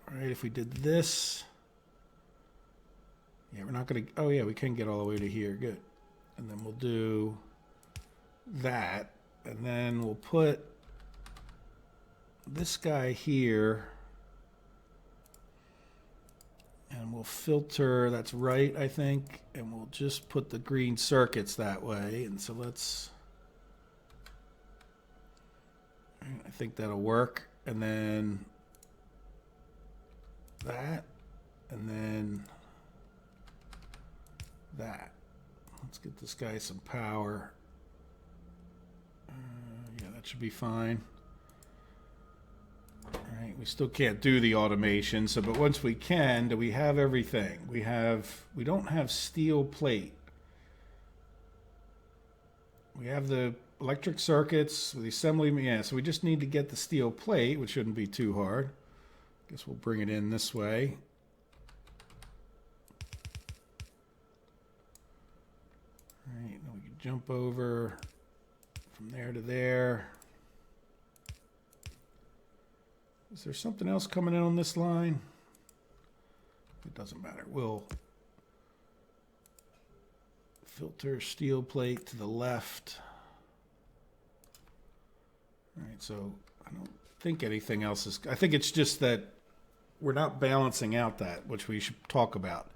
right, if we did this. Yeah, we're not going to, oh yeah, we can get all the way to here. Good. And then we'll do that. And then we'll put this guy here. And we'll filter, that's right, I think. And we'll just put the green circuits that way. And so let's, I think that'll work. And then that. And then that. Let's get this guy some power. Yeah, that should be fine. All right, we still can't do the automation, so but once we can, do we have everything? We don't have steel plate. We have the electric circuits, the assembly, yeah, so we just need to get the steel plate, which shouldn't be too hard. Guess we'll bring it in this way. All right, now we can jump over from there to there. Is there something else coming in on this line? It doesn't matter. We'll filter steel plate to the left. All right, so I don't think anything else is, I think it's just that we're not balancing out that, which we should talk about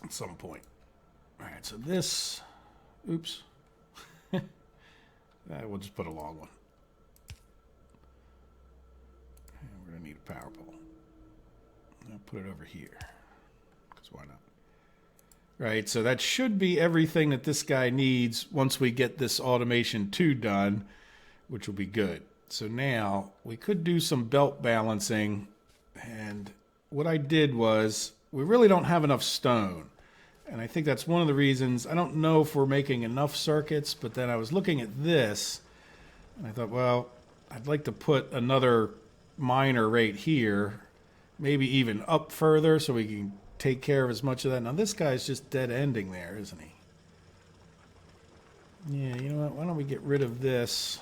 at some point. All right, so this, oops. We'll just put a long one. We're going to need a power pole. I'll put it over here, because why not? Right, so that should be everything that this guy needs once we get this Automation 2 done, which will be good. So now, we could do some belt balancing, and what I did was, we really don't have enough stone. And I think that's one of the reasons, I don't know if we're making enough circuits, but then I was looking at this, and I thought, well, I'd like to put another miner right here, maybe even up further so we can take care of as much of that. Now this guy's just dead ending there, isn't he? Yeah, you know what? Why don't we get rid of this?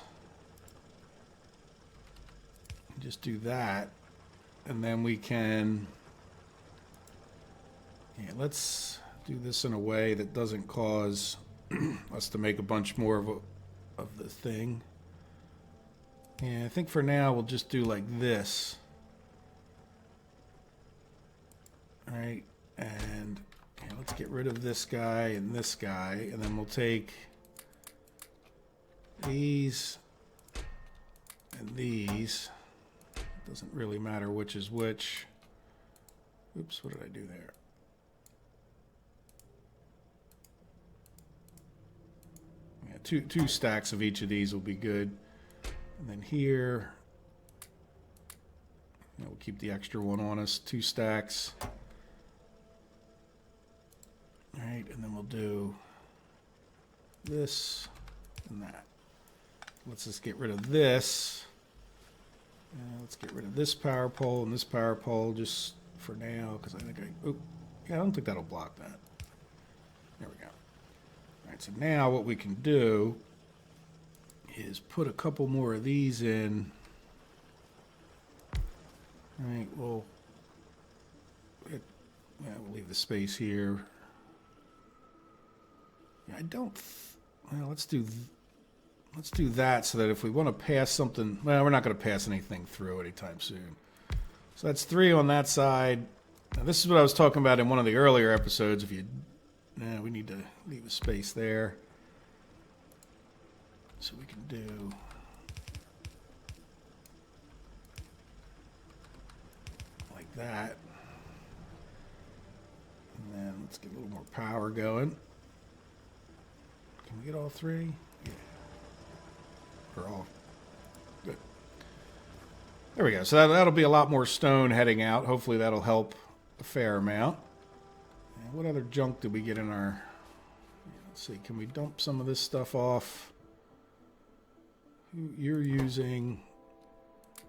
Just do that. And then we can, yeah, let's do this in a way that doesn't cause us to make a bunch more of the thing. Yeah, I think for now we'll just do like this. All right, and yeah, let's get rid of this guy and this guy, and then we'll take these and these. It doesn't really matter which is which. Oops, what did I do there? Yeah, two stacks of each of these will be good. And then here, we'll keep the extra one on us, 2 stacks. And then we'll do this and that. Let's just get rid of this. Let's get rid of this power pole and this power pole just for now, because I think yeah, I don't think that'll block that. There we go. All right, so now what we can do is put a couple more of these in. All right, we'll leave the space here. Yeah, well, let's do that so that if we want to pass something, well, we're not going to pass anything through anytime soon. So that's 3 on that side. Now, this is what I was talking about in one of the earlier episodes. We need to leave a space there. So we can do like that. And then let's get a little more power going. Can we get all 3? Yeah. We're all good. There we go. So that'll be a lot more stone heading out. Hopefully that'll help a fair amount. And what other junk did we get in our... Let's see. Can we dump some of this stuff off? You're using...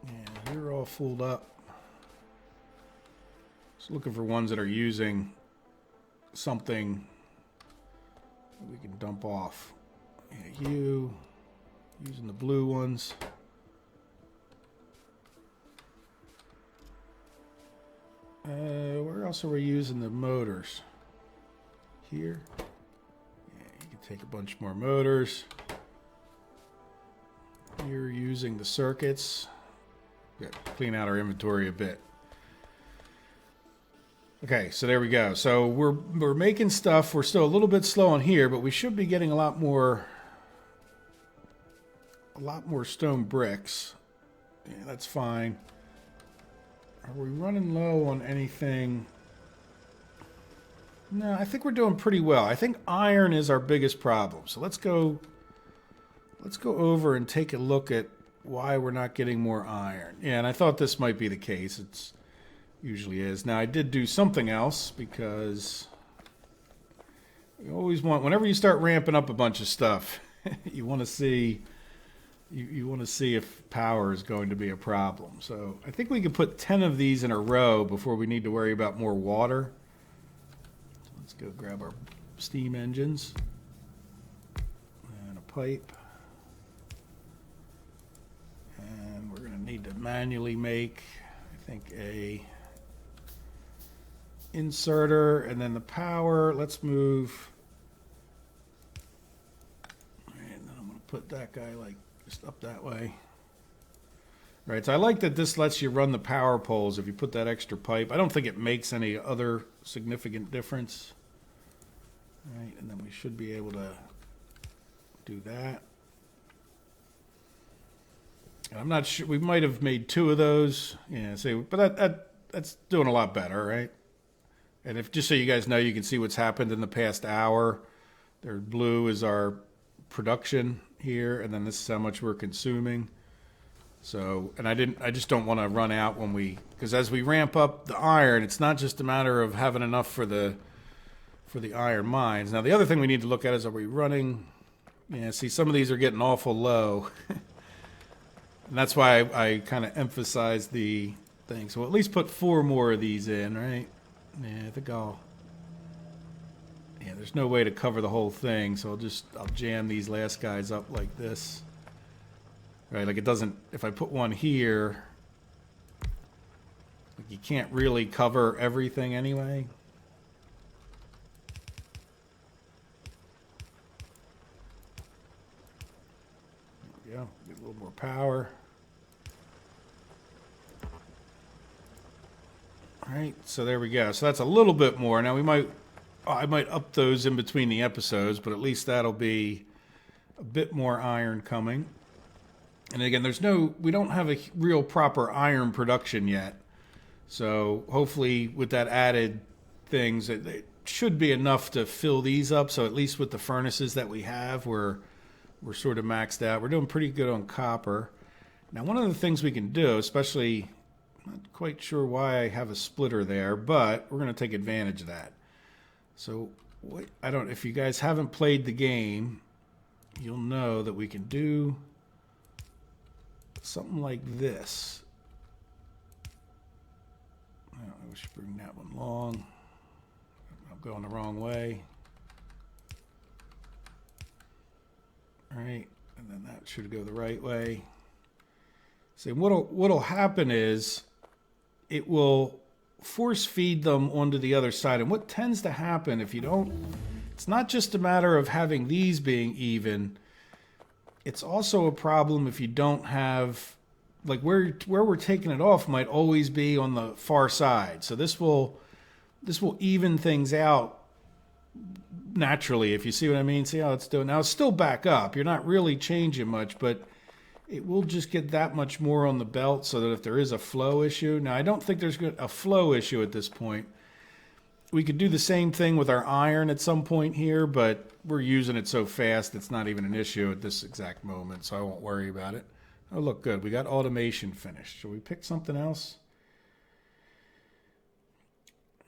Yeah, you're all fooled up. Just looking for ones that are using something that we can dump off. Yeah, you... Using the blue ones. Where else are we using the motors? Here. Yeah, you can take a bunch more motors. You're using the circuits. Good. Clean out our inventory a bit. Okay, so there we go. So we're making stuff. We're still a little bit slow on here, but we should be getting a lot more stone bricks. Yeah, that's fine. Are we running low on anything? No, I think we're doing pretty well. I think iron is our biggest problem. So let's go over and take a look at why we're not getting more iron. Yeah, and I thought this might be the case. It usually is. Now I did do something else, because you always want, whenever you start ramping up a bunch of stuff, you want to see if power is going to be a problem. So I think we can put 10 of these in a row before we need to worry about more water. So let's go grab our steam engines and a pipe. And we're going to need to manually make, I think, a inserter, and then the power. Let's move. And then I'm going to put that guy like just up that way. Right, so I like that this lets you run the power poles if you put that extra pipe. I don't think it makes any other significant difference. Right, and then we should be able to do that. And I'm not sure, we might have made 2 of those. Yeah, see, but that's doing a lot better, right? And if, just so you guys know, you can see what's happened in the past hour. There, blue is our production here, and then this is how much we're consuming. So, and I just don't want to run out because as we ramp up the iron, it's not just a matter of having enough for the iron mines. Now, the other thing we need to look at is, are we running? Yeah, see, some of these are getting awful low. And that's why I kind of emphasize the thing. So we'll at least put 4 more of these in, right? Yeah, I think yeah, there's no way to cover the whole thing, so I'll jam these last guys up like this. Right, like it doesn't, if I put one here, like you can't really cover everything anyway. There we go, get a little more power. All right, so there we go. So that's a little bit more. Now I might up those in between the episodes, but at least that'll be a bit more iron coming. And again, we don't have a real proper iron production yet. So hopefully with that added things, it should be enough to fill these up. So at least with the furnaces that we have, we're sort of maxed out. We're doing pretty good on copper. Now, one of the things we can do, especially, I'm not quite sure why I have a splitter there, but we're going to take advantage of that. So I don't, if you guys haven't played the game, you'll know that we can do something like this. Oh, we should bring that one along. I'm going the wrong way. All right, and then that should go the right way. So what'll happen is it will force feed them onto the other side. And what tends to happen if you don't, it's not just a matter of having these being even. It's also a problem if you don't have, like where we're taking it off might always be on the far side. So this will even things out naturally, if you see what I mean. See how it's doing now. It's still back up. You're not really changing much, but it will just get that much more on the belt so that if there is a flow issue. Now, I don't think there's a flow issue at this point. We could do the same thing with our iron at some point here, but we're using it so fast it's not even an issue at this exact moment, so I won't worry about it. Oh, look good. We got automation finished. Shall we pick something else?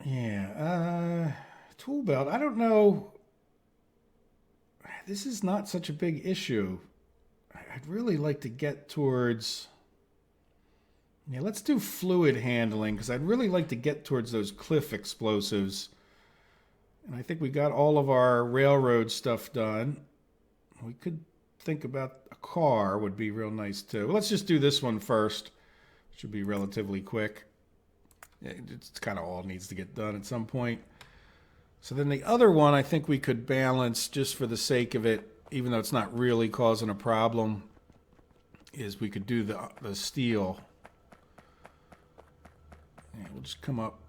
Yeah. Tool belt. I don't know. This is not such a big issue. I'd really like to get towards... Yeah, let's do fluid handling, because I'd really like to get towards those cliff explosives. And I think we got all of our railroad stuff done. We could think about a car would be real nice, too. Well, let's just do this one first. Should be relatively quick. It's kind of all needs to get done at some point. So then the other one I think we could balance just for the sake of it, even though it's not really causing a problem, is we could do the steel. Yeah, we'll just come up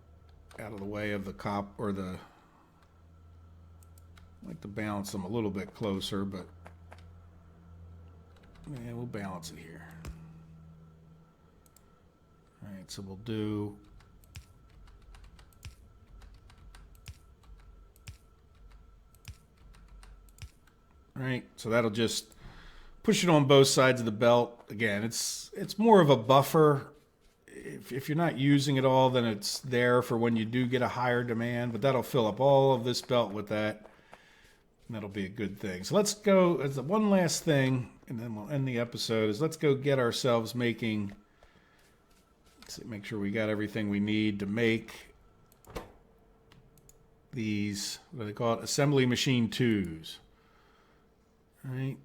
out of the way of the cop or the... I like to balance them a little bit closer, but yeah, we'll balance it here. All right, so we'll do... All right, so that'll just push it on both sides of the belt. Again, it's more of a buffer. If you're not using it all, then it's there for when you do get a higher demand, but that'll fill up all of this belt with that, and that'll be a good thing. So let's go, as the one last thing, and then we'll end the episode, is let's go get ourselves making, let's make sure we got everything we need to make these, what do they call it, assembly machine 2s. All right.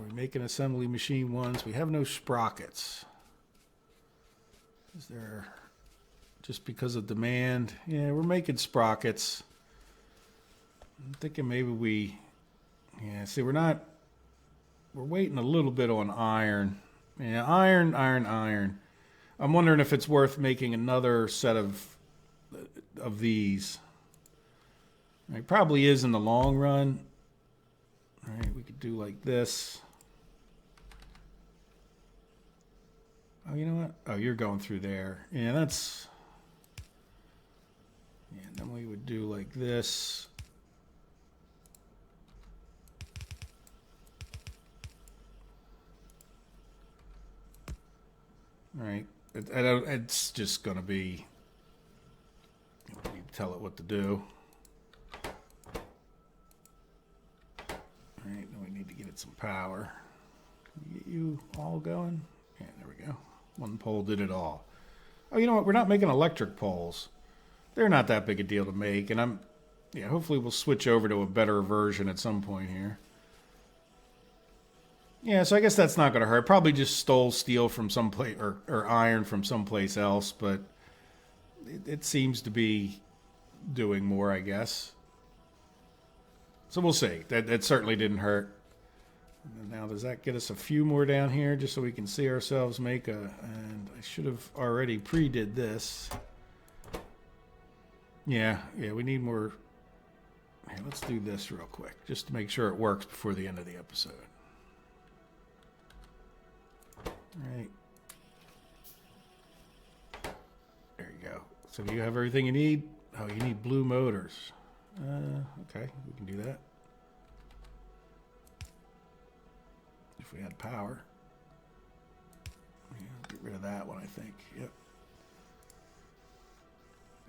We make an assembly machine 1s. We have no sprockets. Is there, just because of demand? Yeah, we're making sprockets. I'm thinking maybe see, we're waiting a little bit on iron. Yeah, iron. I'm wondering if it's worth making another set of these. It probably is in the long run. All right, we could do like this. Oh, you know what? Oh, you're going through there. Yeah, that's... Yeah, then we would do like this. All right. It's just going to be... You tell it what to do. All right, now we need to give it some power. Can we get you all going? Yeah, there we go. One pole did it all. Oh, you know what? We're not making electric poles. They're not that big a deal to make, and hopefully we'll switch over to a better version at some point here. Yeah, so I guess that's not going to hurt. Probably just stole steel from someplace, or iron from someplace else, but it seems to be doing more, I guess. So we'll see. That certainly didn't hurt. And now, does that get us a few more down here just so we can see ourselves make a... And I should have already pre-did this. Yeah, we need more... Here, let's do this real quick, just to make sure it works before the end of the episode. All right. There you go. So do you have everything you need? Oh, you need blue motors. Okay, we can do that. If we had power. Yeah, get rid of that one, I think. Yep.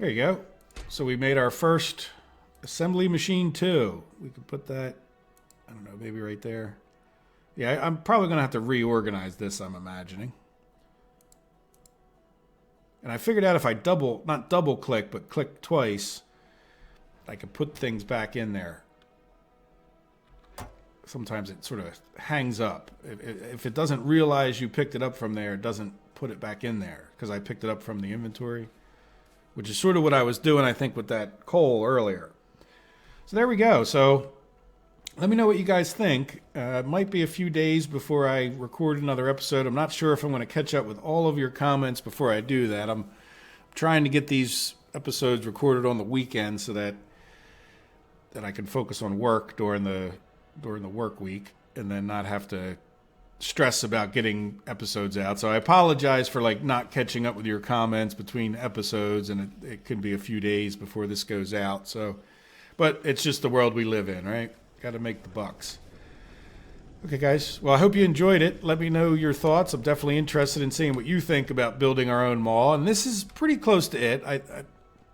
There you go. So we made our first assembly machine 2. We could put that, I don't know, maybe right there. Yeah, I'm probably going to have to reorganize this, I'm imagining. And I figured out if I not double click, but click twice, I could put things back in there. Sometimes it sort of hangs up. If it doesn't realize you picked it up from there, it doesn't put it back in there because I picked it up from the inventory, which is sort of what I was doing, I think, with that coal earlier. So there we go. So let me know what you guys think. It might be a few days before I record another episode. I'm not sure if I'm going to catch up with all of your comments before I do that. I'm trying to get these episodes recorded on the weekend so that I can focus on work during the work week and then not have to stress about getting episodes out. So I apologize for not catching up with your comments between episodes, and it could be a few days before this goes out. So, but it's just the world we live in, right? Got to make the bucks. Okay, guys. Well, I hope you enjoyed it. Let me know your thoughts. I'm definitely interested in seeing what you think about building our own mall. And this is pretty close to it. I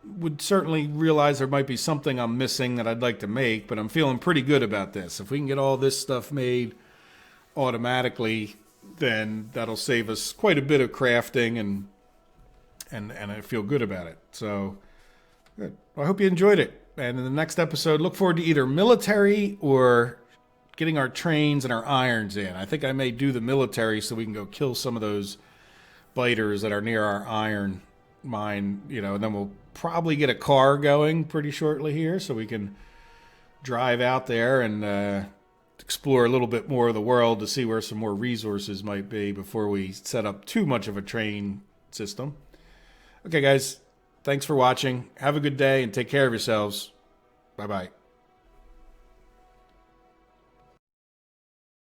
would certainly realize there might be something I'm missing that I'd like to make, but I'm feeling pretty good about this. If we can get all this stuff made automatically, then that'll save us quite a bit of crafting, and I feel good about it. So good. Well, I hope you enjoyed it. And in the next episode, look forward to either military or getting our trains and our irons in. I think I may do the military so we can go kill some of those biters that are near our iron mine, and then we'll probably get a car going pretty shortly here so we can drive out there and explore a little bit more of the world to see where some more resources might be before we set up too much of a train system. Okay, guys. Thanks for watching. Have a good day and take care of yourselves. Bye-bye.